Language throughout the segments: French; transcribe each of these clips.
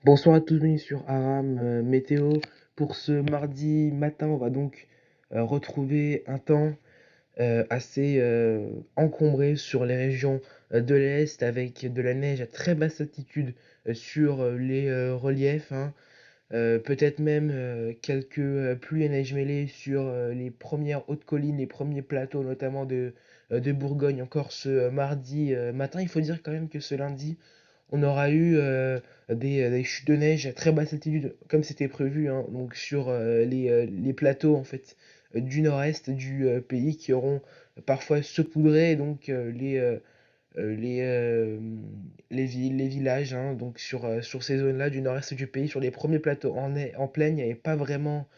Bonsoir à tous, bienvenue sur Aram Météo. Pour ce mardi matin, on va donc retrouver un temps assez encombré sur les régions de l'Est avec de la neige à très basse altitude sur les reliefs, hein. Peut-être même quelques pluies et neige mêlées sur les premières hautes collines, les premiers plateaux notamment de Bourgogne encore ce mardi matin. Il faut dire quand même que ce lundi, on aura eu des chutes de neige à très basse altitude, comme c'était prévu, hein, donc sur les plateaux en fait du nord-est du pays qui auront parfois saupoudré donc les, euh, les villes, les villages, hein, donc sur ces zones-là du nord-est du pays, sur les premiers plateaux en plaine, il n'y avait pas vraiment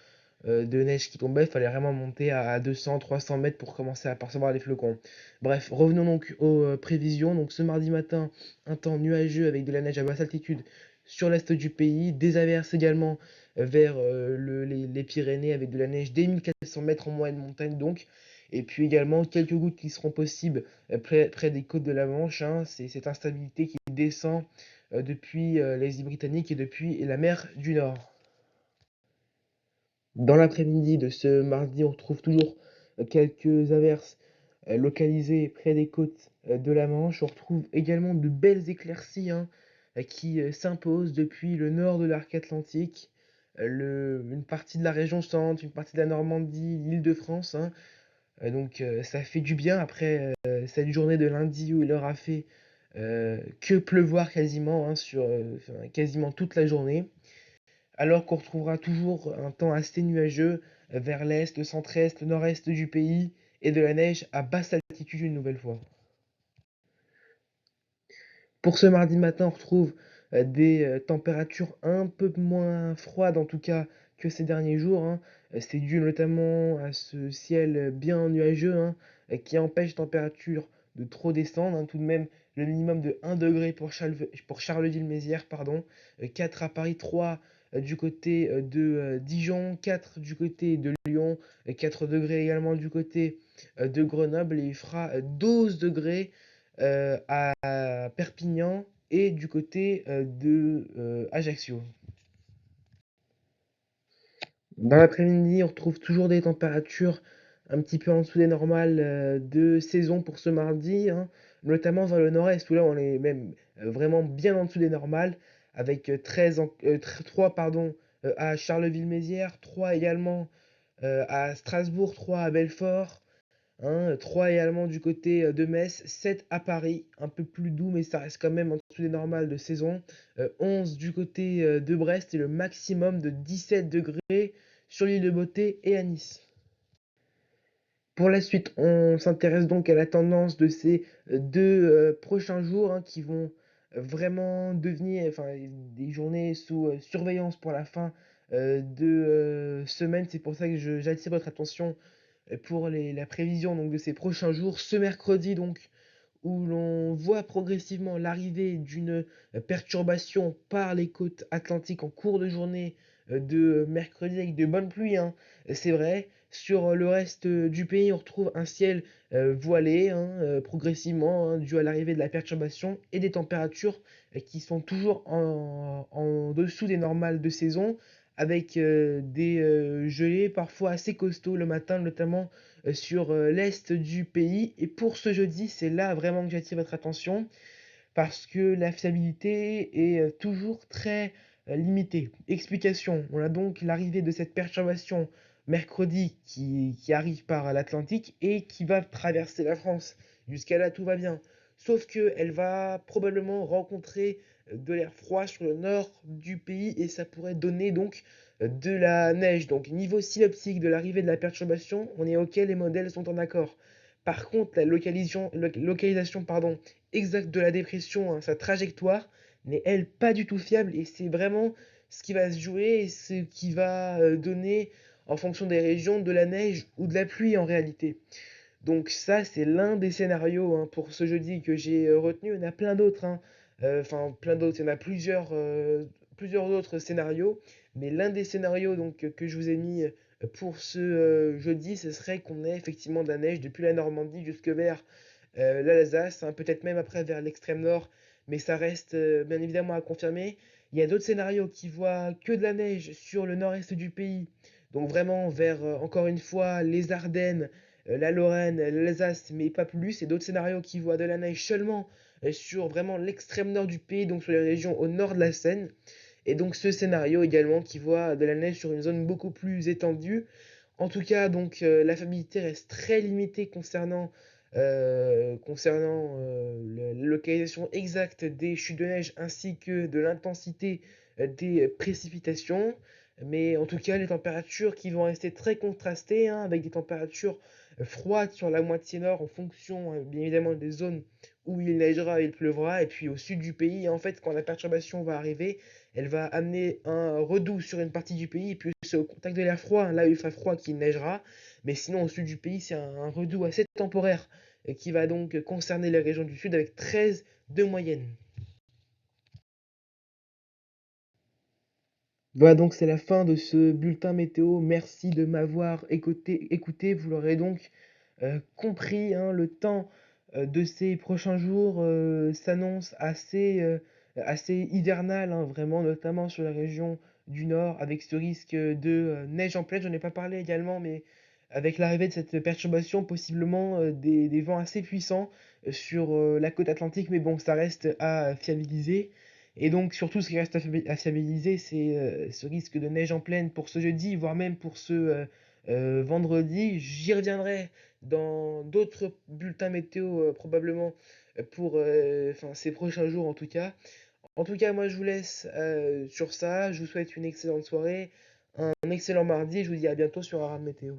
de neige qui tombait, il fallait vraiment monter à 200-300 mètres pour commencer à percevoir les flocons. Bref, revenons donc aux prévisions. Donc ce mardi matin, un temps nuageux avec de la neige à basse altitude sur l'est du pays, des averses également vers les Pyrénées avec de la neige dès 1400 mètres en moyenne montagne donc. Et puis également quelques gouttes qui seront possibles près des côtes de la Manche, hein. C'est cette instabilité qui descend depuis les îles Britanniques et depuis la mer du Nord. Dans l'après-midi de ce mardi, on retrouve toujours quelques averses localisées près des côtes de la Manche. On retrouve également de belles éclaircies, hein, qui s'imposent depuis le nord de l'arc atlantique, une partie de la région centre, une partie de la Normandie, l'Île-de-France, hein. Donc ça fait du bien après cette journée de lundi où il aura fait que pleuvoir quasiment, hein, enfin, quasiment toute la journée, alors qu'on retrouvera toujours un temps assez nuageux vers l'est, le centre-est, le nord-est du pays et de la neige à basse altitude une nouvelle fois. Pour ce mardi matin, on retrouve des températures un peu moins froides en tout cas que ces derniers jours, hein. C'est dû notamment à ce ciel bien nuageux, hein, qui empêche la température de trop descendre, hein. Tout de même, le minimum de 1 degré pour Charleville-Mézières, pardon, 4 à Paris, 3 du côté de Dijon, 4 du côté de Lyon, 4 degrés également du côté de Grenoble, et il fera 12 degrés à Perpignan et du côté de Ajaccio. Dans l'après-midi, on retrouve toujours des températures un petit peu en dessous des normales de saison pour ce mardi, hein, notamment vers le nord-est, où là on est même vraiment bien en dessous des normales, avec 3 pardon, à Charleville-Mézières, 3 également à Strasbourg, 3 à Belfort, hein, 3 également du côté de Metz, 7 à Paris, un peu plus doux, mais ça reste quand même en dessous des normales de saison. 11 du côté de Brest et le maximum de 17 degrés sur l'île de Beauté et à Nice. Pour la suite, on s'intéresse donc à la tendance de ces deux prochains jours, hein, qui vont vraiment devenir enfin, des journées sous surveillance pour la fin de semaine. C'est pour ça que j'attire votre attention pour la prévision donc, de ces prochains jours. Ce mercredi, donc, où l'on voit progressivement l'arrivée d'une perturbation par les côtes atlantiques en cours de journée de mercredi avec de bonnes pluies, hein. C'est vrai. Sur le reste du pays, on retrouve un ciel voilé, hein, progressivement, hein, dû à l'arrivée de la perturbation et des températures qui sont toujours en dessous des normales de saison, avec des gelées parfois assez costauds le matin, notamment sur l'est du pays. Et pour ce jeudi, c'est là vraiment que j'attire votre attention parce que la fiabilité est toujours très limitée. Explication, on a donc l'arrivée de cette perturbation mercredi qui arrive par l'Atlantique et qui va traverser la France. Jusqu'à là, tout va bien. Sauf qu'elle va probablement rencontrer de l'air froid sur le nord du pays et ça pourrait donner donc de la neige. Donc niveau synoptique de l'arrivée de la perturbation, on est OK, les modèles sont en accord. Par contre, la localisation pardon, exacte de la dépression, hein, sa trajectoire, n'est elle pas du tout fiable et c'est vraiment ce qui va se jouer et ce qui va donner en fonction des régions de la neige ou de la pluie en réalité. Donc ça, c'est l'un des scénarios, hein, pour ce jeudi que j'ai retenu. Il y en a plein d'autres, hein. Enfin, plein d'autres. Il y en a plusieurs autres scénarios. Mais l'un des scénarios donc, que je vous ai mis pour ce jeudi, ce serait qu'on ait effectivement de la neige depuis la Normandie jusque vers l'Alsace, hein, peut-être même après vers l'extrême nord, mais ça reste, bien évidemment à confirmer. Il y a d'autres scénarios qui voient que de la neige sur le nord-est du pays, donc vraiment vers, encore une fois, les Ardennes, la Lorraine, l'Alsace, mais pas plus, et d'autres scénarios qui voient de la neige seulement, sur vraiment l'extrême nord du pays, donc sur les régions au nord de la Seine. Et donc ce scénario également qui voit de la neige sur une zone beaucoup plus étendue. En tout cas, donc la fiabilité reste très limitée la localisation exacte des chutes de neige ainsi que de l'intensité des précipitations. Mais en tout cas, les températures qui vont rester très contrastées, hein, avec des températures froides sur la moitié nord en fonction, bien évidemment, des zones où il neigera et il pleuvra. Et puis au sud du pays, en fait, quand la perturbation va arriver, elle va amener un redoux sur une partie du pays, et puis c'est au contact de l'air froid, hein, là où il fera froid, qu'il neigera. Mais sinon, au sud du pays, c'est un redoux assez temporaire, et qui va donc concerner les régions du sud avec 13 de moyenne. Voilà, donc c'est la fin de ce bulletin météo. Merci de m'avoir écouté. Vous l'aurez donc compris, hein, le temps de ces prochains jours s'annonce assez hivernal, hein, vraiment, notamment sur la région du nord, avec ce risque de neige en pleine. J'en ai pas parlé également, mais avec l'arrivée de cette perturbation, possiblement des vents assez puissants sur la côte atlantique, mais bon, ça reste à fiabiliser. Et donc, surtout, ce qui reste à fiabiliser, c'est ce risque de neige en pleine pour ce jeudi, voire même pour ce vendredi. J'y reviendrai dans d'autres bulletins météo, probablement pour enfin, ces prochains jours en tout cas. En tout cas, moi, je vous laisse sur ça. Je vous souhaite une excellente soirée, un excellent mardi. Je vous dis à bientôt sur Aram Météo.